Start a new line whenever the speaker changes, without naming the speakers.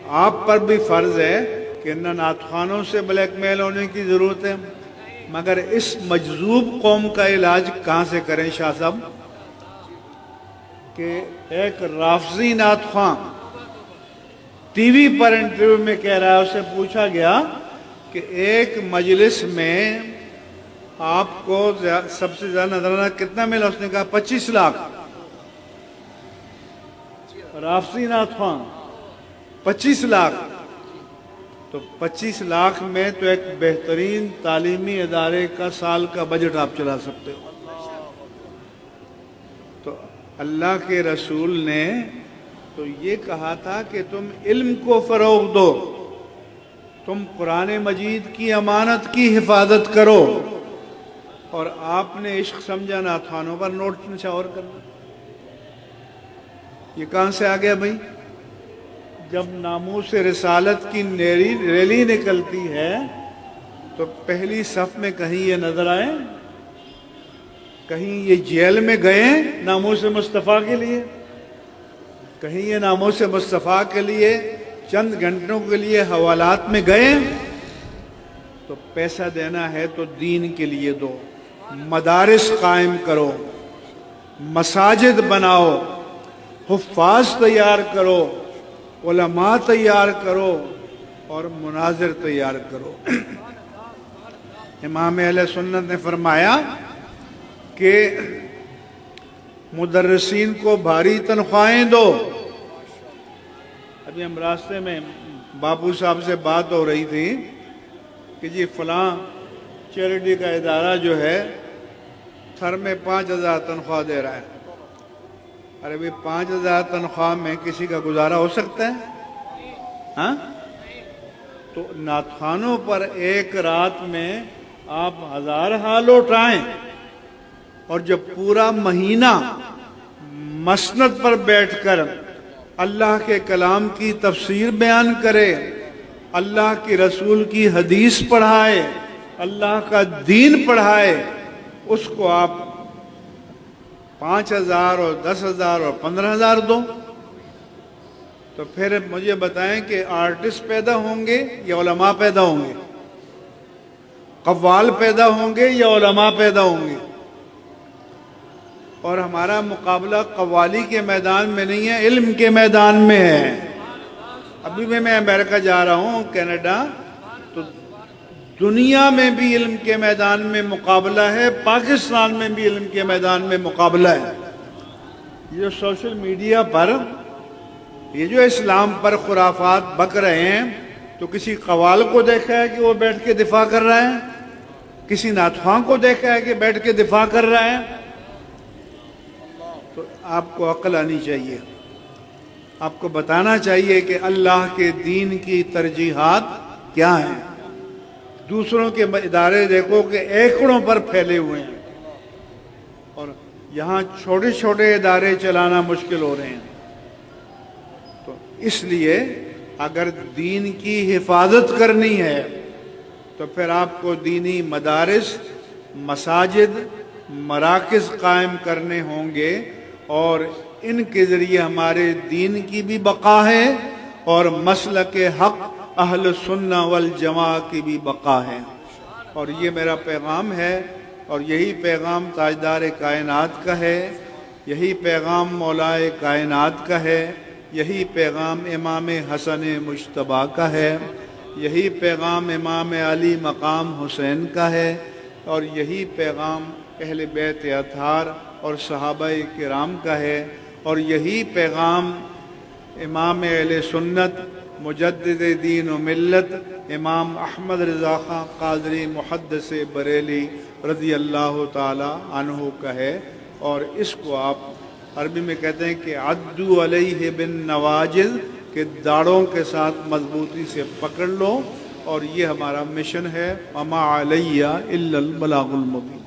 آپ پر بھی فرض ہے کہ نہ نعت خوانوں سے بلیک میل ہونے کی ضرورت ہے، مگر اس مجذوب قوم کا علاج کہاں سے کریں شاہ صاحب؟ کہ ایک رافضی نعت خواں ٹی وی پر انٹرویو میں کہہ رہا ہے، اسے پوچھا گیا کہ ایک مجلس میں آپ کو سب سے زیادہ نظرانہ کتنا ملا؟ اس نے کہا 25 لاکھ۔ رافضی نعت خواں 25 لاکھ، تو 25 لاکھ میں تو ایک بہترین تعلیمی ادارے کا سال کا بجٹ آپ چلا سکتے ہو۔ تو اللہ کے رسول نے تو یہ کہا تھا کہ تم علم کو فروغ دو، تم قرآن مجید کی امانت کی حفاظت کرو، اور آپ نے عشق سمجھا نعت خوانوں پر نوٹ نچھاور کرنا۔ یہ کہاں سے آ گیا بھائی؟ جب ناموس رسالت کی ریلی نکلتی ہے تو پہلی صف میں کہیں یہ نظر آئے؟ کہیں یہ جیل میں گئے ناموس مصطفیٰ کے لیے؟ کہیں یہ ناموس مصطفیٰ کے لیے چند گھنٹوں کے لیے حوالات میں گئے؟ تو پیسہ دینا ہے تو دین کے لیے دو، مدارس قائم کرو، مساجد بناؤ، حفاظ تیار کرو، علماء تیار کرو، اور مناظر تیار کرو۔ امام اہل سنت نے فرمایا کہ مدرسین کو بھاری تنخواہیں دو۔ ابھی ہم راستے میں باپو صاحب سے بات ہو رہی تھی کہ جی فلاں چیریٹی کا ادارہ جو ہے تھر میں 5,000 تنخواہ دے رہا ہے۔ ارے بھئی 5,000 تنخواہ میں کسی کا گزارا ہو سکتا ہے؟ ہاں؟ تو نعت خوانوں پر ایک رات میں آپ 1000 حال اٹھائیں، اور جب پورا مہینہ مسند پر بیٹھ کر اللہ کے کلام کی تفسیر بیان کرے، اللہ کی رسول کی حدیث پڑھائے، اللہ کا دین پڑھائے، اس کو آپ 5,000 اور 10,000 اور 15,000 دو، تو پھر مجھے بتائیں کہ آرٹسٹ پیدا ہوں گے یا علماء پیدا ہوں گے؟ قوال پیدا ہوں گے یا علماء پیدا ہوں گے؟ اور ہمارا مقابلہ قوالی کے میدان میں نہیں ہے، علم کے میدان میں ہے۔ ابھی میں امریکہ جا رہا ہوں، کینیڈا، تو دنیا میں بھی علم کے میدان میں مقابلہ ہے، پاکستان میں بھی علم کے میدان میں مقابلہ ہے۔ یہ سوشل میڈیا پر یہ جو اسلام پر خرافات بک رہے ہیں، تو کسی قوال کو دیکھا ہے کہ وہ بیٹھ کے دفاع کر رہا ہے؟ کسی نعت خواں کو دیکھا ہے کہ بیٹھ کے دفاع کر رہا ہے؟ تو آپ کو عقل آنی چاہیے، آپ کو بتانا چاہیے کہ اللہ کے دین کی ترجیحات کیا ہیں۔ دوسروں کے ادارے دیکھو کہ ایکڑوں پر پھیلے ہوئے ہیں، اور یہاں چھوٹے چھوٹے ادارے چلانا مشکل ہو رہے ہیں۔ تو اس لیے اگر دین کی حفاظت کرنی ہے تو پھر آپ کو دینی مدارس، مساجد، مراکز قائم کرنے ہوں گے، اور ان کے ذریعے ہمارے دین کی بھی بقا ہے اور مسلک حق اہل سنہ والجماع کی بھی بقا ہے۔ اور یہ میرا پیغام ہے، اور یہی پیغام تاجدار کائنات کا ہے، یہی پیغام مولائے کائنات کا ہے، یہی پیغام امام حسن مجتبیٰ کا ہے، یہی پیغام امام علی مقام حسین کا ہے، اور یہی پیغام اہل بیت اطہار اور صحابہ کرام کا ہے، اور یہی پیغام امام اہل سنت مجدد دین و ملت امام احمد رضا خان قادری محدث بریلی رضی اللہ تعالی عنہ کا ہے۔ اور اس کو آپ عربی میں کہتے ہیں کہ عدو علیہ بالنواجذ، کہ داڑوں کے ساتھ مضبوطی سے پکڑ لو، اور یہ ہمارا مشن ہے، وما علیہ الا البلاغ المبین۔